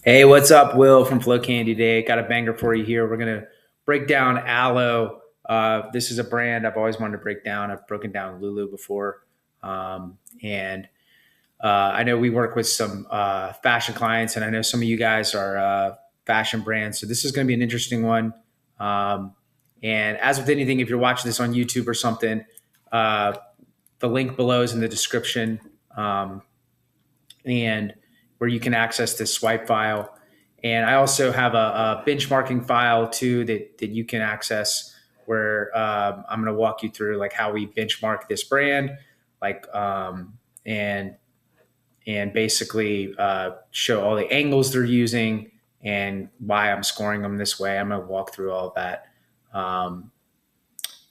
Hey, what's up? Will from Flow Candy Day. Got a banger for you here. We're going to break down Aloe. This is a brand I've always wanted to break down. I've broken down Lulu before. And I know we work with some fashion clients, and I know some of you guys are fashion brands. So this is going to be an interesting one. Um, and as with anything, if you're watching this on YouTube or something, uh, the link below is in the description. And where you can access this swipe file. And I also have a benchmarking file too that you can access where I'm going to walk you through like how we benchmark this brand, like and basically show all the angles they're using and why I'm scoring them this way. I'm going to walk through all of that.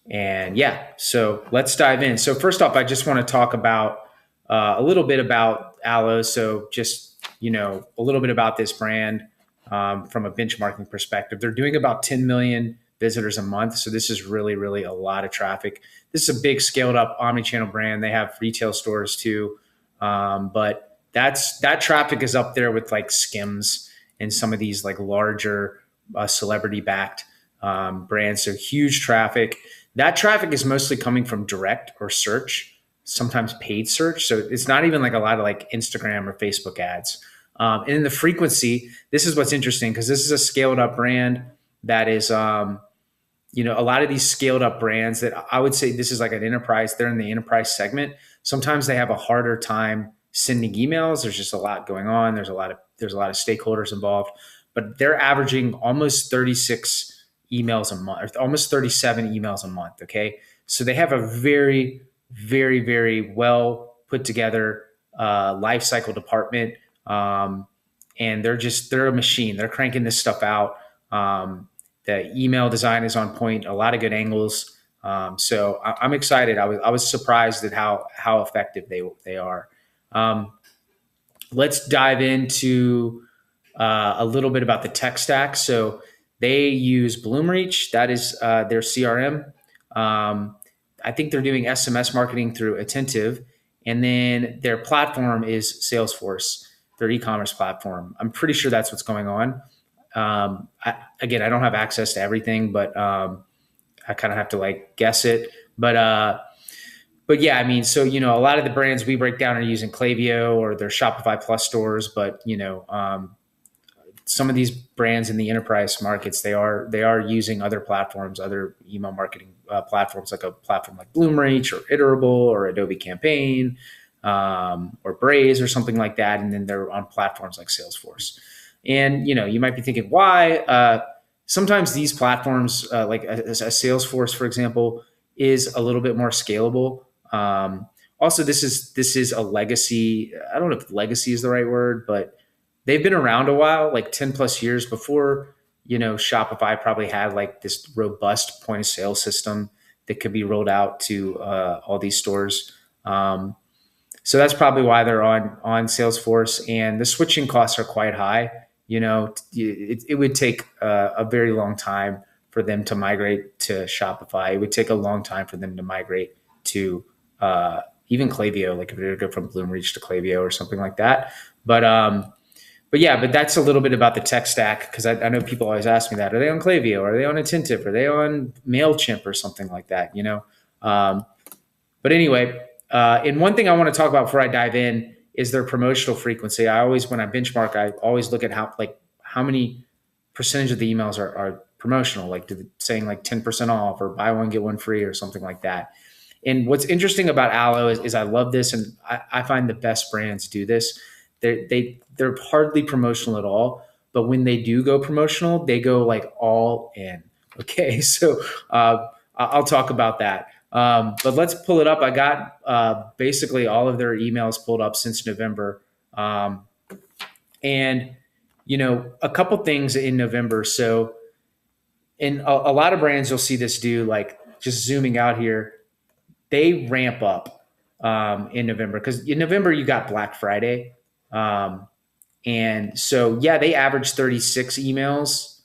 And yeah, so let's dive in. So first off, I just want to talk about a little bit about Aloe. So just, a little bit about this brand from a benchmarking perspective. They're doing about 10 million visitors a month. So this is really, really a lot of traffic. This is a big scaled up omni-channel brand. They have retail stores too. But that traffic is up there with like Skims and some of these like larger celebrity backed brands. So huge traffic. That traffic is mostly coming from direct or search, sometimes paid search. So it's not even like a lot of like Instagram or Facebook ads. And in the frequency, this is what's interesting because this is a scaled up brand that is, a lot of these scaled up brands that I would say this is like an enterprise. They're in the enterprise segment. Sometimes they have a harder time sending emails. There's just a lot going on. There's a lot of stakeholders involved, but they're averaging almost 36 emails a month, or almost 37 emails a month. Okay. So they have a very, very, very well put together life cycle department. And they're a machine. They're cranking this stuff out. The email design is on point, a lot of good angles. So I'm excited. I was surprised at how effective they are. Let's dive into a little bit about the tech stack. So they use Bloomreach. That is their CRM. I think they're doing SMS marketing through Attentive. And then their platform is Salesforce, their e-commerce platform. I'm pretty sure that's what's going on. I don't have access to everything, but I kind of have to like guess it. But yeah, I mean, so, a lot of the brands we break down are using Klaviyo or their Shopify Plus stores, but, some of these brands in the enterprise markets, they are using other platforms, other email marketing platforms, like a platform like Bloomreach or Iterable or Adobe Campaign or Braze or something like that. And then they're on platforms like Salesforce. And, you might be thinking, why? Sometimes these platforms, like a Salesforce, for example, is a little bit more scalable. Also, this is a legacy. I don't know if legacy is the right word, but they've been around a while, like 10 plus years before, Shopify probably had like this robust point of sale system that could be rolled out to all these stores. So that's probably why they're on Salesforce, and the switching costs are quite high. It would take a very long time for them to migrate to Shopify. It would take a long time for them to migrate to even Klaviyo, like if they go from Bloomreach to Klaviyo or something like that. But that's a little bit about the tech stack, because I know people always ask me that. Are they on Klaviyo? Are they on Attentive? Are they on MailChimp or something like that? But anyway, and one thing I want to talk about before I dive in is their promotional frequency. When I benchmark, I always look at how many percentage of the emails are promotional, like saying like 10% off or buy one, get one free or something like that. And what's interesting about Aloe is I love this, and I find the best brands do this. They're hardly promotional at all, but when they do go promotional, they go like all in. Okay, so I'll talk about that. But let's pull it up. I got basically all of their emails pulled up since November, and a couple things in November. So in a lot of brands, you'll see this do, like just zooming out here, they ramp up in November, because in November you got Black Friday. And so, yeah, they average 37 emails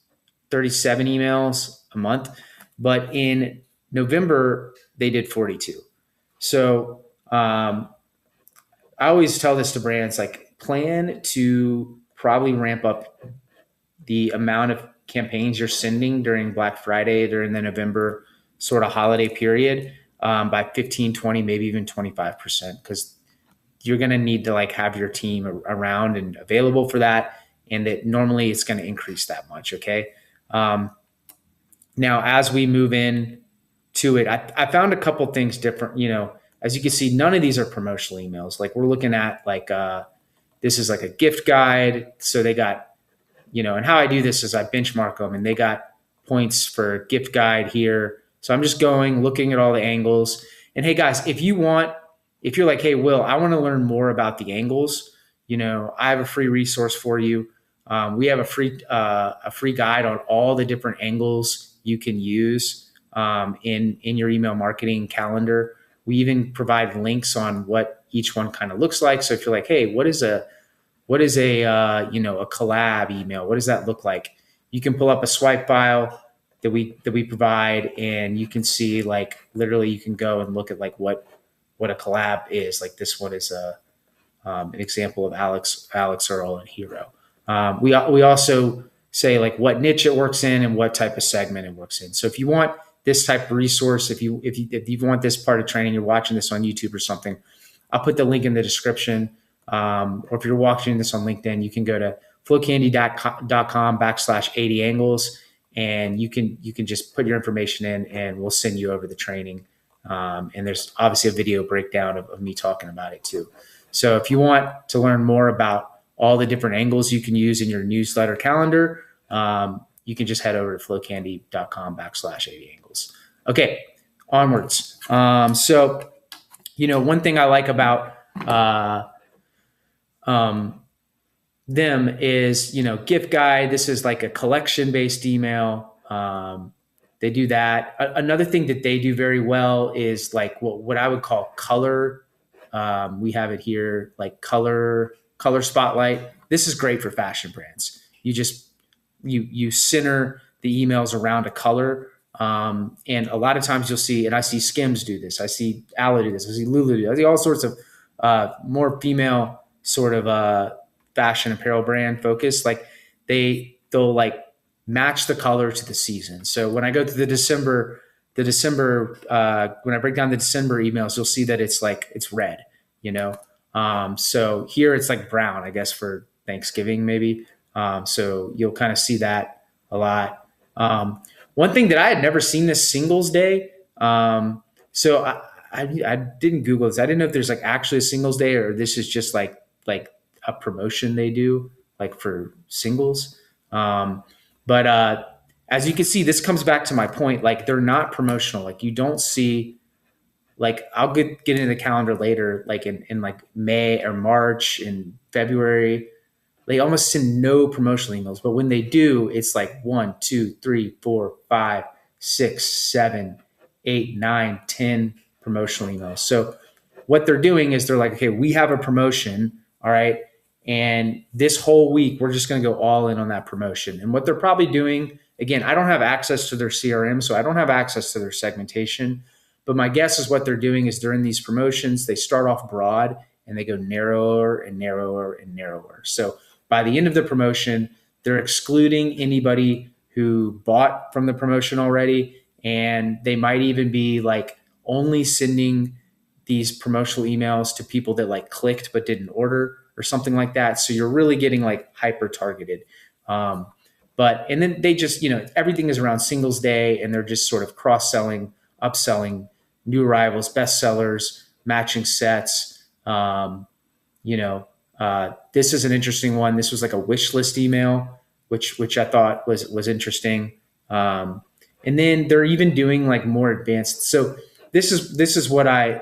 a month, but in November they did 42. So I always tell this to brands, like, plan to probably ramp up the amount of campaigns you're sending during Black Friday, during the November sort of holiday period, by 15, 20, maybe even 25%, because you're going to need to like have your team around and available for that. And that normally it's going to increase that much. Okay. Um, Now, as we move in to it, I found a couple things different. As you can see, none of these are promotional emails. Like we're looking at like, this is like a gift guide. So they got, and how I do this is I benchmark them, and they got points for gift guide here. So I'm just going, looking at all the angles. And hey guys, if you're like, hey, Will, I want to learn more about the angles, I have a free resource for you. We have a free guide on all the different angles you can use in your email marketing calendar. We even provide links on what each one kind of looks like. So if you're like, hey, what is a a collab email? What does that look like? You can pull up a swipe file that we provide, and you can see like literally you can go and look at like what a collab is. Like this one is an example of Alex Earl and Hero. We also say like what niche it works in and what type of segment it works in. So if you want this type of resource, if you want this part of training, you're watching this on YouTube or something, I'll put the link in the description. Or if you're watching this on LinkedIn, you can go to flowcandy.com/80 angles, and you can just put your information in, and we'll send you over the training. And there's obviously a video breakdown of me talking about it too. So if you want to learn more about all the different angles you can use in your newsletter calendar, you can just head over to flowcandy.com/80 angles. Okay, onwards. So, one thing I like about them is, gift guide. This is like a collection based email. They do that. Another thing that they do very well is like what I would call color. We have it here, like color spotlight. This is great for fashion brands. You center the emails around a color. And a lot of times you'll see, and I see Skims do this. I see Aloe do this. I see Lulu do this. I see all sorts of more female sort of fashion apparel brand focus. Like they'll like match the color to the season. So when I go to the December, when I break down the December emails, you'll see that it's red, so here it's like brown, I guess, for Thanksgiving maybe. So you'll kind of see that a lot. One thing that I had never seen this Singles Day. So I didn't Google this. I didn't know if there's like actually a Singles Day, or this is just like a promotion they do like for singles. But as you can see, this comes back to my point. Like they're not promotional. Like you don't see, like I'll get into the calendar later, like in like May or March and February, they almost send no promotional emails. But when they do, it's like 1, 2, 3, 4, 5, 6, 7, 8, 9, 10 promotional emails. So what they're doing is they're like, okay, we have a promotion. All right. And this whole week, we're just going to go all in on that promotion. And what they're probably doing, again, I don't have access to their CRM, so I don't have access to their segmentation. But my guess is what they're doing is during these promotions, they start off broad and they go narrower and narrower and narrower. So by the end of the promotion, they're excluding anybody who bought from the promotion already. And they might even be like only sending these promotional emails to people that like clicked but didn't order or something like that. So you're really getting like hyper targeted. And then they just, everything is around Singles Day, and they're just sort of cross-selling, upselling new arrivals, best sellers, matching sets. This is an interesting one. This was like a wish list email, which I thought was interesting. And then they're even doing like more advanced. So this is what I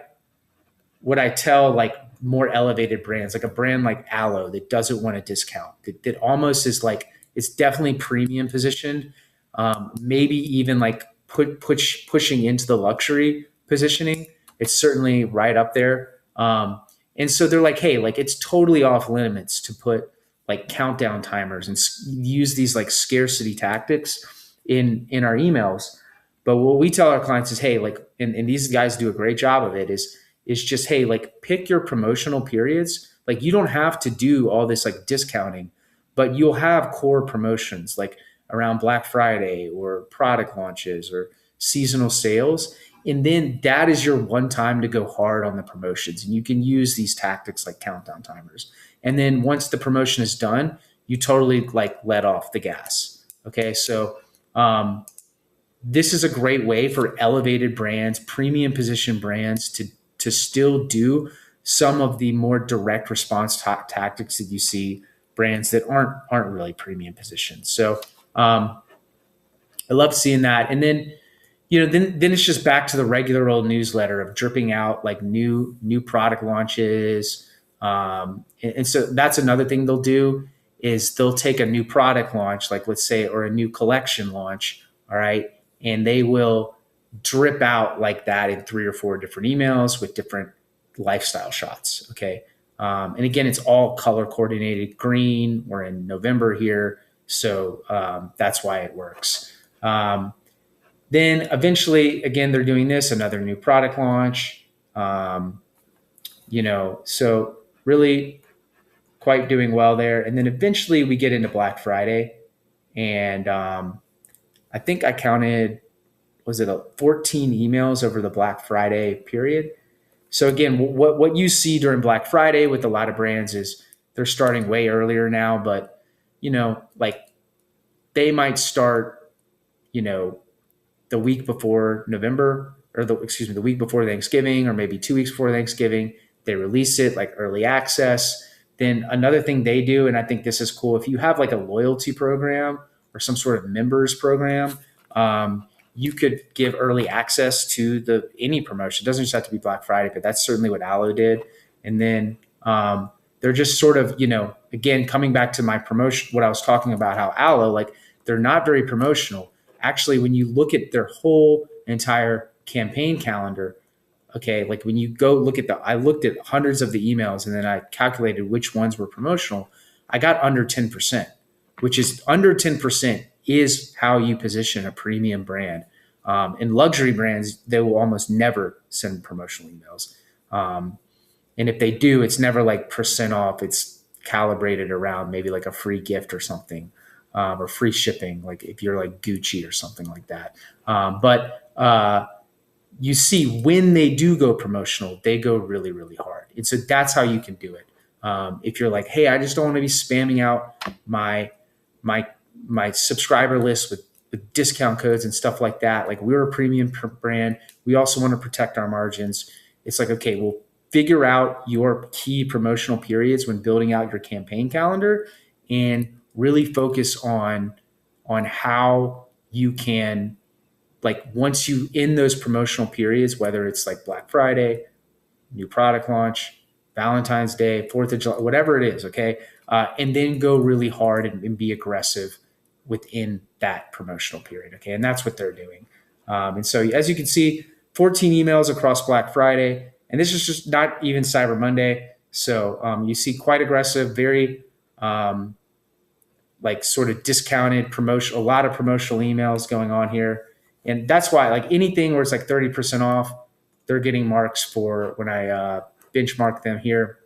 tell like more elevated brands, like a brand like Aloe that doesn't want a discount, that almost is like, it's definitely premium positioned, maybe even like pushing into the luxury positioning. It's certainly right up there. And so they're like, hey, like it's totally off limits to put like countdown timers and use these like scarcity tactics in our emails. But what we tell our clients is, hey, like, and these guys do a great job of it, is just, hey, like pick your promotional periods. Like you don't have to do all this like discounting, but you'll have core promotions like around Black Friday or product launches or seasonal sales. And then that is your one time to go hard on the promotions. And you can use these tactics like countdown timers. And then once the promotion is done, you totally like let off the gas. Okay. So, this is a great way for elevated brands, premium position brands to still do some of the more direct response tactics that you see brands that aren't really premium positions. So I love seeing that. And then then it's just back to the regular old newsletter of dripping out like new product launches. And so that's another thing they'll do is they'll take a new product launch, like let's say, or a new collection launch. All right. And they will drip out like that in 3 or 4 different emails with different lifestyle shots. Okay. And again, it's all color coordinated green. We're in November here. So that's why it works. Then eventually, again, they're doing this, another new product launch. So really quite doing well there. And then eventually we get into Black Friday. And I think I counted, was it 14 emails over the Black Friday period? So again, what you see during Black Friday with a lot of brands is they're starting way earlier now, but like they might start, the week before November, or the week before Thanksgiving, or maybe 2 weeks before Thanksgiving. They release it like early access. Then another thing they do, and I think this is cool, if you have like a loyalty program or some sort of members program, you could give early access to any promotion. It doesn't just have to be Black Friday, but that's certainly what Aloe did. And then they're just sort of, again, coming back to my promotion, what I was talking about, how Aloe, like they're not very promotional. Actually, when you look at their whole entire campaign calendar, okay, like when you go look at I looked at hundreds of the emails and then I calculated which ones were promotional. I got under 10%, which is under 10% is how you position a premium brand. In luxury brands, they will almost never send promotional emails. And if they do, it's never like percent off. It's calibrated around maybe like a free gift or something. Or free shipping, like if you're like Gucci or something like that. But you see when they do go promotional, they go really, really hard. And so that's how you can do it. If you're like, hey, I just don't want to be spamming out my subscriber list with discount codes and stuff like that. Like we're a premium brand. We also want to protect our margins. It's like, okay, well, figure out your key promotional periods when building out your campaign calendar and really focus on how you can, like once you in those promotional periods, whether it's like Black Friday, new product launch, Valentine's Day, 4th of July, whatever it is, okay? And then go really hard and be aggressive within that promotional period, okay? And that's what they're doing. And so as you can see, 14 emails across Black Friday, and this is just not even Cyber Monday. So you see quite aggressive, very like sort of discounted promotion, a lot of promotional emails going on here. And that's why like anything where it's like 30% off, they're getting marks for, when I benchmark them here,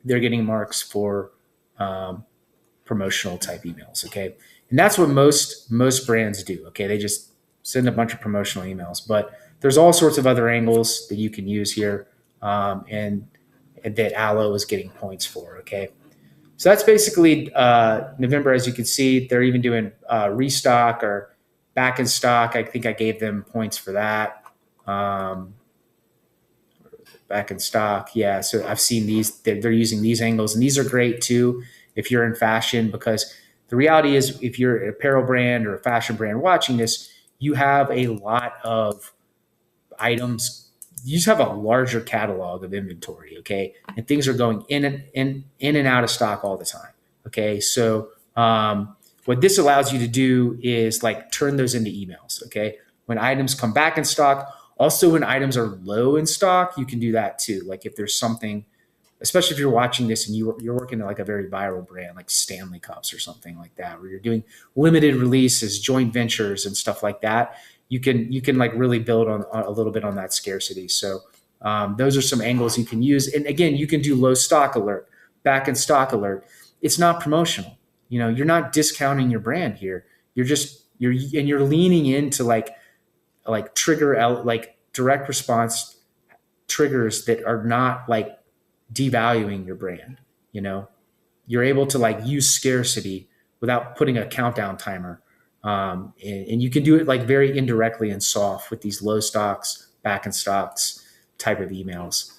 they're getting marks for promotional type emails. Okay. And that's what most brands do. Okay. They just send a bunch of promotional emails, but there's all sorts of other angles that you can use here. And that Aloe is getting points for. Okay. So that's basically November. As you can see, they're even doing restock or back in stock. I think I gave them points for that. Back in stock. Yeah. So I've seen these, they're using these angles, and these are great too if you're in fashion, because the reality is if you're an apparel brand or a fashion brand watching this, you have a lot of items. You just have a larger catalog of inventory, okay? And things are going in and out of stock all the time, okay? So what this allows you to do is like turn those into emails, okay? When items come back in stock, also when items are low in stock, you can do that too. Like if there's something, especially if you're watching this and you're working at like a very viral brand like Stanley Cups or something like that, where you're doing limited releases, joint ventures and stuff like that, you can like really build on a little bit on that scarcity. So those are some angles you can use. And again, you can do low stock alert, back in stock alert. It's not promotional. you're not discounting your brand here. You're leaning into like trigger out, like direct response triggers that are not like devaluing your brand. You know, you're able to like use scarcity without putting a countdown timer. And you can do it like very indirectly and soft with these low stocks, back in stocks type of emails.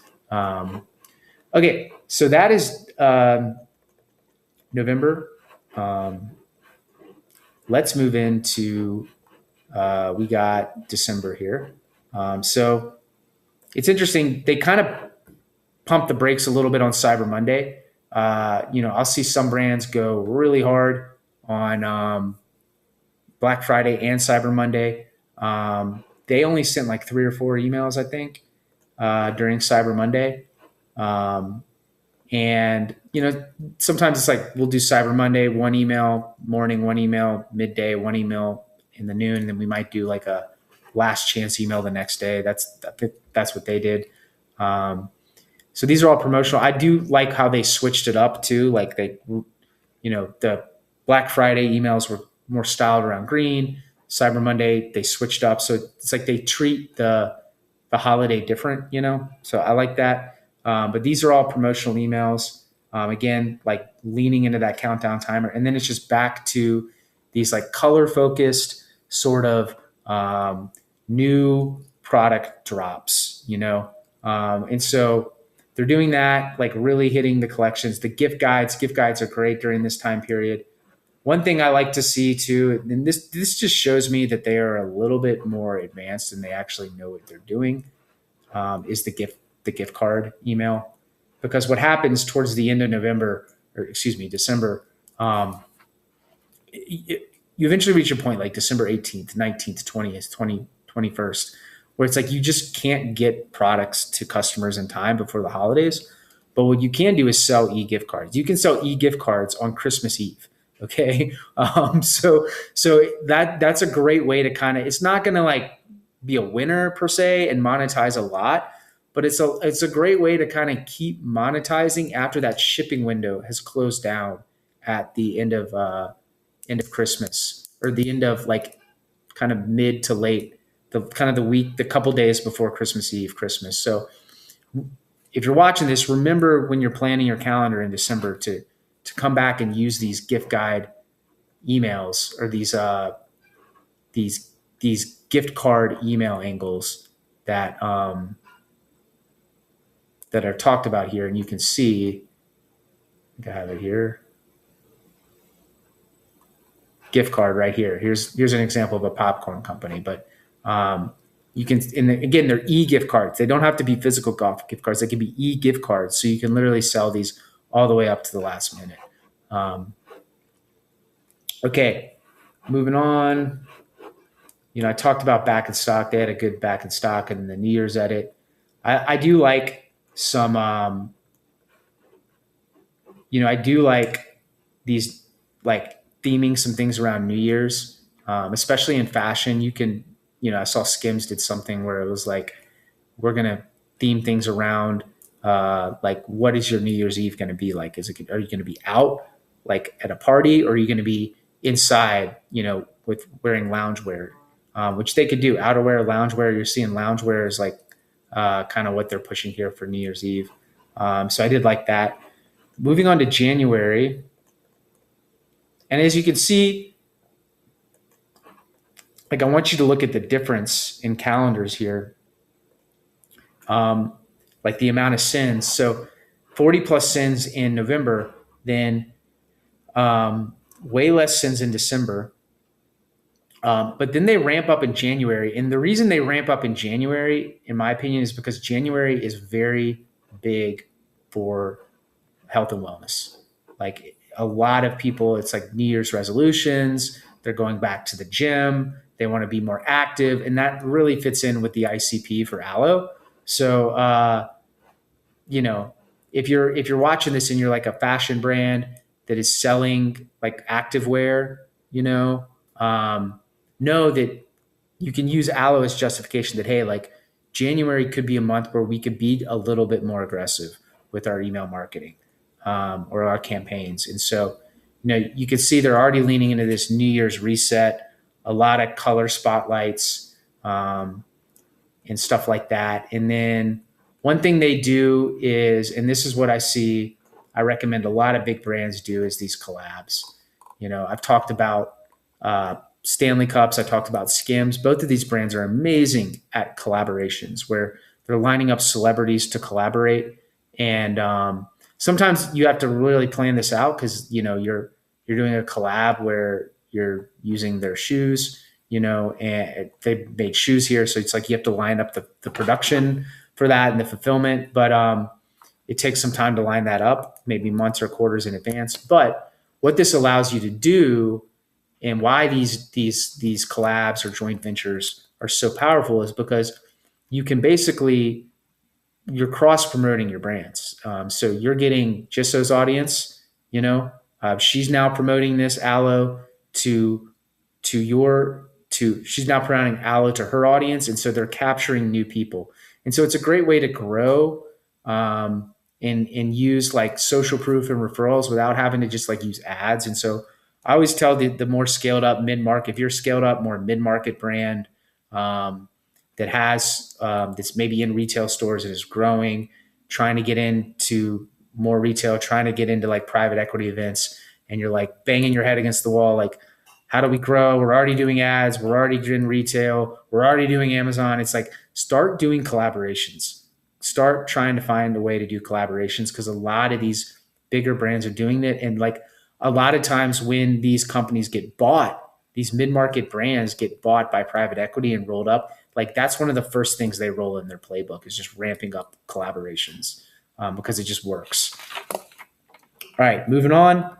Okay, so that is November. Um, let's move into we got December here. So it's interesting. They kind of pump the brakes a little bit on Cyber Monday. I'll see some brands go really hard on Black Friday and Cyber Monday. They only sent like 3 or 4 emails, I think, during Cyber Monday. Um, and sometimes it's like we'll do Cyber Monday, one email morning, one email midday, one email in the noon, and then we might do like a last chance email the next day. That's what they did. So these are all promotional. I do like how they switched it up too. Like the Black Friday emails were more styled around green. Cyber Monday, they switched up. So it's like they treat the holiday different, So I like that. But these are all promotional emails. Again, like leaning into that countdown timer. And then it's just back to these like color focused sort of new product drops, and so they're doing that, like really hitting the collections. The gift guides are great during this time period. One thing I like to see too, and this just shows me that they are a little bit more advanced and they actually know what they're doing, is the gift card email. Because what happens towards the end of November, or excuse me, December, you eventually reach a point like December 18th, 19th, 20th, 21st, where it's like you just can't get products to customers in time before the holidays. But what you can do is sell e-gift cards. You can sell e-gift cards on Christmas Eve. Okay. So that's a great way to kind of, it's not going to like be a winner per se and monetize a lot, but it's a great way to kind of keep monetizing after that shipping window has closed down at the end of Christmas, or the end of like kind of mid to late, the week, the couple days before Christmas Eve, Christmas. So if you're watching this, remember when you're planning your calendar in December to come back and use these gift guide emails, or these gift card email angles that are talked about here. And you can see, I think I have it here. Gift card right here. Here's an example of a popcorn company, but you can, and again, they're e-gift cards. They don't have to be physical gift cards. They can be e-gift cards. So you can literally sell these all the way up to the last minute. Okay, moving on. I talked about back in stock. They had a good back in stock and the New Year's edit. I do like some, I do like these, like theming some things around New Year's, especially in fashion. You can, I saw Skims did something where it was like, we're going to theme things around, like, what is your New Year's Eve going to be like? Are you going to be out like at a party, or are you going to be inside, with wearing loungewear, which they could do outerwear, loungewear. You're seeing loungewear is like, kind of what they're pushing here for New Year's Eve. So I did like that. Moving on to January. And as you can see, like, I want you to look at the difference in calendars here. Like the amount of sins. So 40 plus sins in November, then way less sins in December. But then they ramp up in January. And the reason they ramp up in January, in my opinion, is because January is very big for health and wellness. Like a lot of people, it's like New Year's resolutions. They're going back to the gym. They want to be more active. And that really fits in with the ICP for Aloe. So, if you're watching this and you're like a fashion brand that is selling like activewear, know that you can use Aloe as justification that, hey, like January could be a month where we could be a little bit more aggressive with our email marketing, or our campaigns. And so you can see they're already leaning into this New Year's reset, a lot of color spotlights, and stuff like that. And then one thing they do is, and this is what I recommend a lot of big brands do, is these collabs. I've talked about Stanley Cups, I talked about Skims. Both of these brands are amazing at collaborations where they're lining up celebrities to collaborate. And sometimes you have to really plan this out because you're doing a collab where you're using their shoes, and they made shoes here. So it's like you have to line up the production for that and the fulfillment. But it takes some time to line that up, maybe months or quarters in advance. But what this allows you to do, and why these collabs or joint ventures are so powerful, is because you can basically, you're cross promoting your brands. So you're getting Jisso's audience. She's now promoting this aloe to she's now promoting aloe to her audience, and so they're capturing new people. And so it's a great way to grow, and use like social proof and referrals without having to just like use ads. And so I always tell the more scaled up mid market, if you're scaled up more mid market brand, that has that's maybe in retail stores and is growing, trying to get into more retail, trying to get into like private equity events, and you're like banging your head against the wall, like, how do we grow? We're already doing ads, we're already doing retail, we're already doing Amazon. It's like, start doing collaborations. Start trying to find a way to do collaborations, because a lot of these bigger brands are doing it. And like a lot of times when these companies get bought, these mid-market brands get bought by private equity and rolled up, like that's one of the first things they roll in their playbook, is just ramping up collaborations, because it just works. All right, moving on.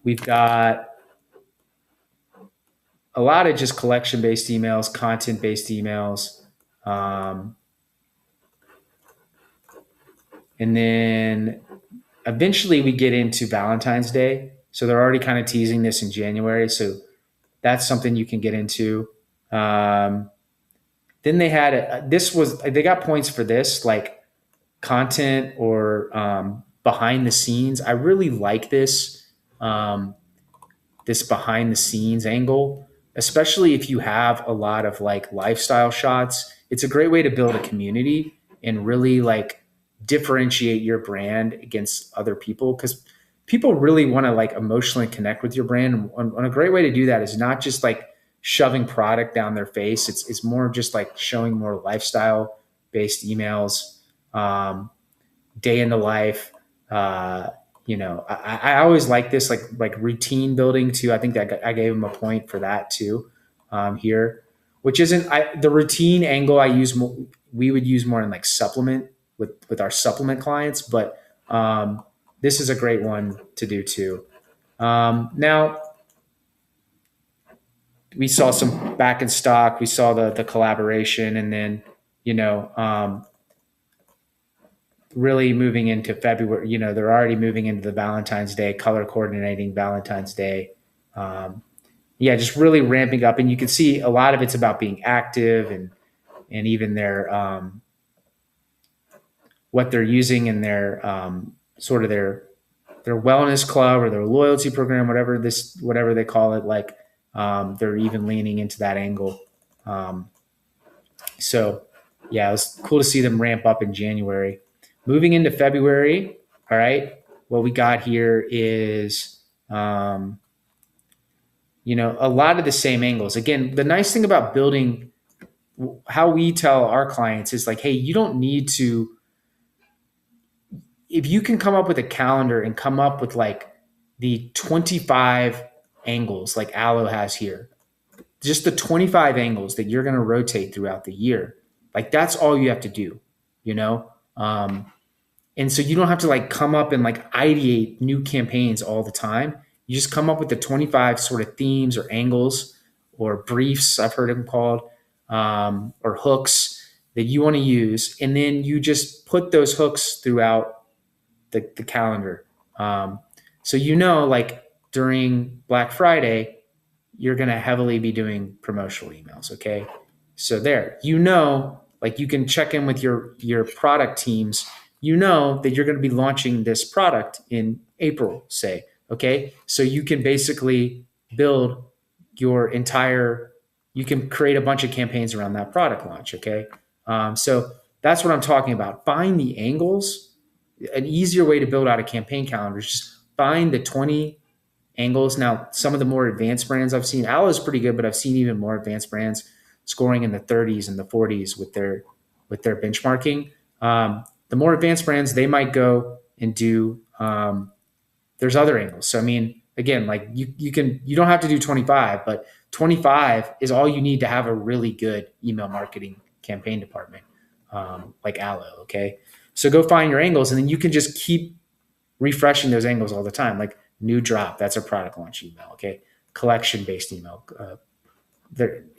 We've got a lot of just collection-based emails, content-based emails. And then eventually we get into Valentine's Day. So they're already kind of teasing this in January. So that's something you can get into. Then they had, they got points for this, like content or behind the scenes. I really like this. This behind the scenes angle, especially if you have a lot of like lifestyle shots. It's a great way to build a community and really like differentiate your brand against other people, because people really want to like emotionally connect with your brand. And a great way to do that is not just like shoving product down their face. It's more just like showing more lifestyle based emails, day in the life. I always like this, like routine building too. I think that I gave him a point for that too, here, which isn't the routine angle I use more, we would use more in like supplement with our supplement clients, but this is a great one to do too. Now we saw some back in stock, we saw the collaboration, and then really moving into February, they're already moving into the Valentine's Day, color coordinating Valentine's Day. Just really ramping up. And you can see a lot of it's about being active, and even their, what they're using in their, sort of their wellness club or their loyalty program, whatever they call it. Like, they're even leaning into that angle. So yeah, it was cool to see them ramp up in January. Moving into February, all right, what we got here is, a lot of the same angles. Again, the nice thing about building, how we tell our clients is like, hey, you don't need to, if you can come up with a calendar and come up with like the 25 angles like Aloe has here, just the 25 angles that you're going to rotate throughout the year, like that's all you have to do, and so you don't have to like come up and like ideate new campaigns all the time. You just come up with the 25 sort of themes or angles or briefs, I've heard them called, or hooks that you want to use. And then you just put those hooks throughout the calendar. So, like during Black Friday, you're going to heavily be doing promotional emails. Okay. So there, like you can check in with your product teams you know that you're going to be launching this product in April, say. Okay. So you can basically build your entire, you can create a bunch of campaigns around that product launch. Okay. So that's what I'm talking about. Find the angles. An easier way to build out a campaign calendar is just find the 20 angles. Now, some of the more advanced brands I've seen, Aloe is pretty good, but I've seen even more advanced brands scoring in the 30s and the 40s with their benchmarking. The more advanced brands, they might go and do. There's other angles. So I mean, again, like you don't have to do 25, but 25 is all you need to have a really good email marketing campaign department, like Aloe. Okay, so go find your angles, and then you can just keep refreshing those angles all the time. Like new drop, that's a product launch email. Okay, collection based email.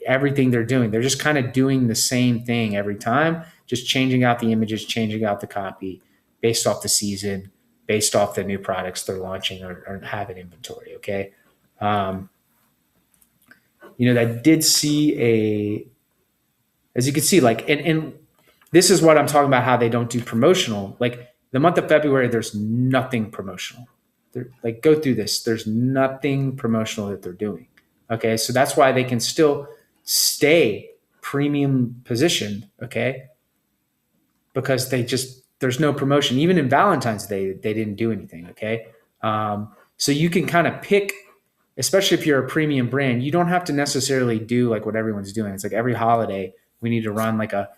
Everything they're doing, they're just kind of doing the same thing every time, just changing out the images, changing out the copy based off the season, based off the new products they're launching or have in inventory. Okay. Um, I did see as you can see, like, and this is what I'm talking about, how they don't do promotional. Like the month of February, there's nothing promotional. Like go through this. There's nothing promotional that they're doing. Okay. So that's why they can still stay premium positioned. Okay. Because there's no promotion. Even in Valentine's Day, they didn't do anything. Okay. So you can kind of pick, especially if you're a premium brand, you don't have to necessarily do like what everyone's doing. It's like every holiday we need to run like a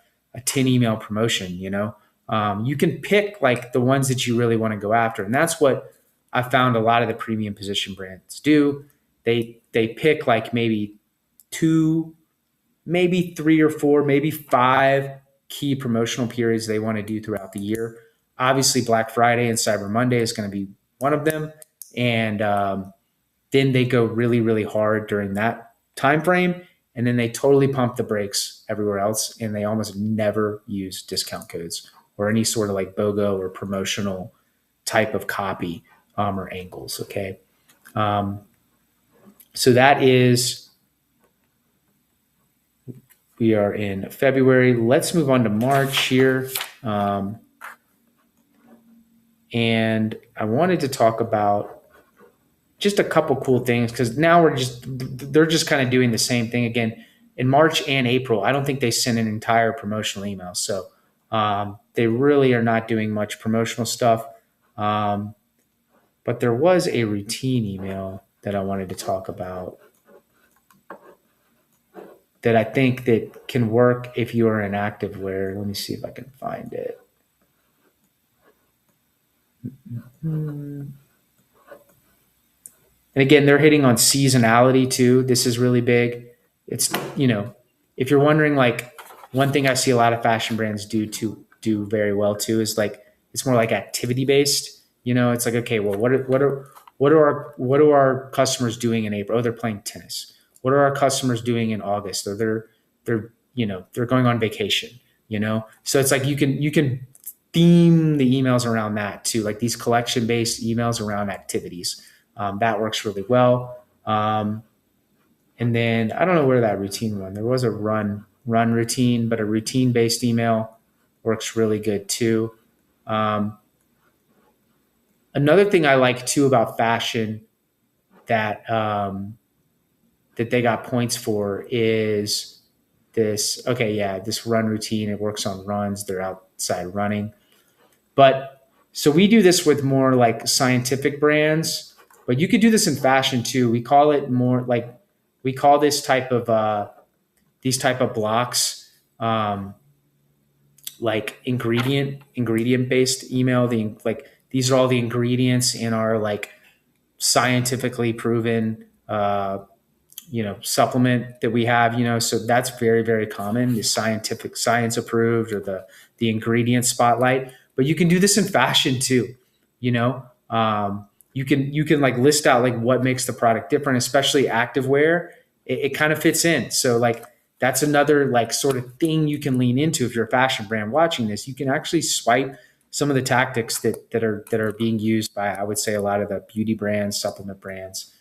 10 email promotion, you can pick like the ones that you really want to go after. And that's what I found a lot of the premium position brands do. They pick like maybe two, maybe three or four, maybe five key promotional periods they want to do throughout the year. Obviously, Black Friday and Cyber Monday is going to be one of them. And then they go really, really hard during that time frame. And then they totally pump the brakes everywhere else. And they almost never use discount codes or any sort of like BOGO or promotional type of copy or angles. Okay. So that is, we are in February. Let's move on to March here. And I wanted to talk about just a couple cool things because now they're just kind of doing the same thing again in March and April. I don't think they sent an entire promotional email. So they really are not doing much promotional stuff. But there was a routine email that I wanted to talk about that I think that can work if you are in activewear. Let me see if I can find it. And again, they're hitting on seasonality too. This is really big. It's, if you're wondering, like one thing I see a lot of fashion brands do very well too is like, it's more like activity based. It's like, okay, well, what are our customers doing in April? Oh, they're playing tennis. What are our customers doing in August? Or they're going on vacation, So it's like you can theme the emails around that too, like these collection based emails around activities. That works really well. And then I don't know where that routine one. There was a run routine, but a routine based email works really good too. Another thing I like too about fashion that that they got points for is this. Okay, yeah, this run routine. It works on runs. They're outside running, but so we do this with more like scientific brands, but you could do this in fashion too. We call it more like we call this type of these type of blocks like ingredient based email. Like these are all the ingredients in our like scientifically proven supplement that we have, so that's very, very common, the science approved or the ingredient spotlight. But you can do this in fashion too. You can like list out like what makes the product different, especially activewear. It kind of fits in. So like that's another like sort of thing you can lean into. If you're a fashion brand watching this, you can actually swipe some of the tactics that are being used by, I would say, a lot of the beauty brands, supplement brands.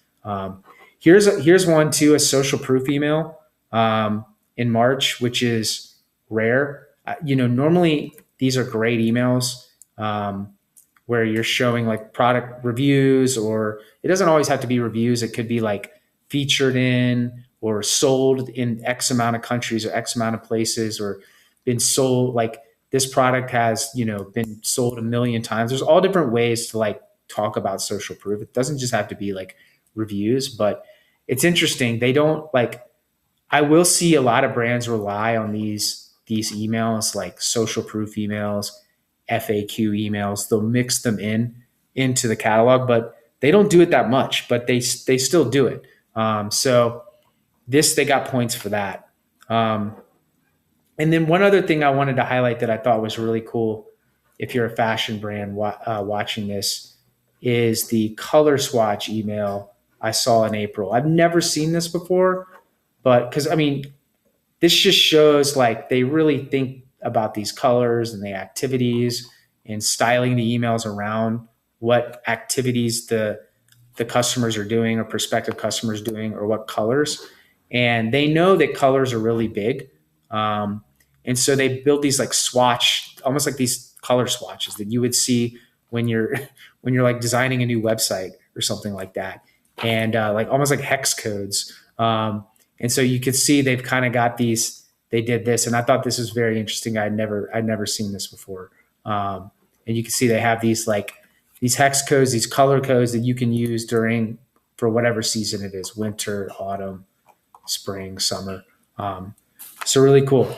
Here's one too, a social proof email in March, which is rare. Normally these are great emails. um, where you're showing like product reviews, or it doesn't always have to be reviews. It could be like featured in or sold in X amount of countries or X amount of places, or been sold like this product has, been sold a million times. There's all different ways to like talk about social proof. It doesn't just have to be like reviews, but it's interesting. They don't like, I will see a lot of brands rely on these emails, like social proof emails, FAQ emails. They'll mix them into the catalog, but they don't do it that much. But they still do it. So this, they got points for that. Um, and then one other thing I wanted to highlight that I thought was really cool, if you're a fashion brand watching this, is the color swatch email I saw in April. I've never seen this before, but because I mean, this just shows like they really think about these colors and the activities and styling the emails around what activities the customers are doing or prospective customers doing, or what colors. And they know that colors are really big. Um, and so they build these like swatch, almost like these color swatches that you would see when you're when you're like designing a new website or something like that, and like almost like hex codes. And so you could see they've kind of got these. They did this, and I thought this was very interesting. I'd never seen this before. And you can see they have these hex codes, these color codes that you can use during for whatever season it is: winter, autumn, spring, summer. Um, so really cool.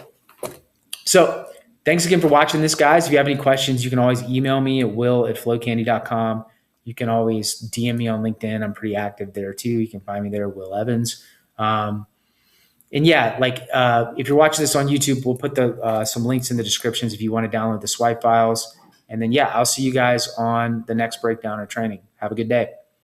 So thanks again for watching this, guys. If you have any questions, you can always email me at will@flowcandy.com. You can always DM me on LinkedIn. I'm pretty active there too. You can find me there, Will Evans. And yeah, like if you're watching this on YouTube, we'll put some links in the descriptions if you want to download the swipe files. And then, yeah, I'll see you guys on the next breakdown or training. Have a good day.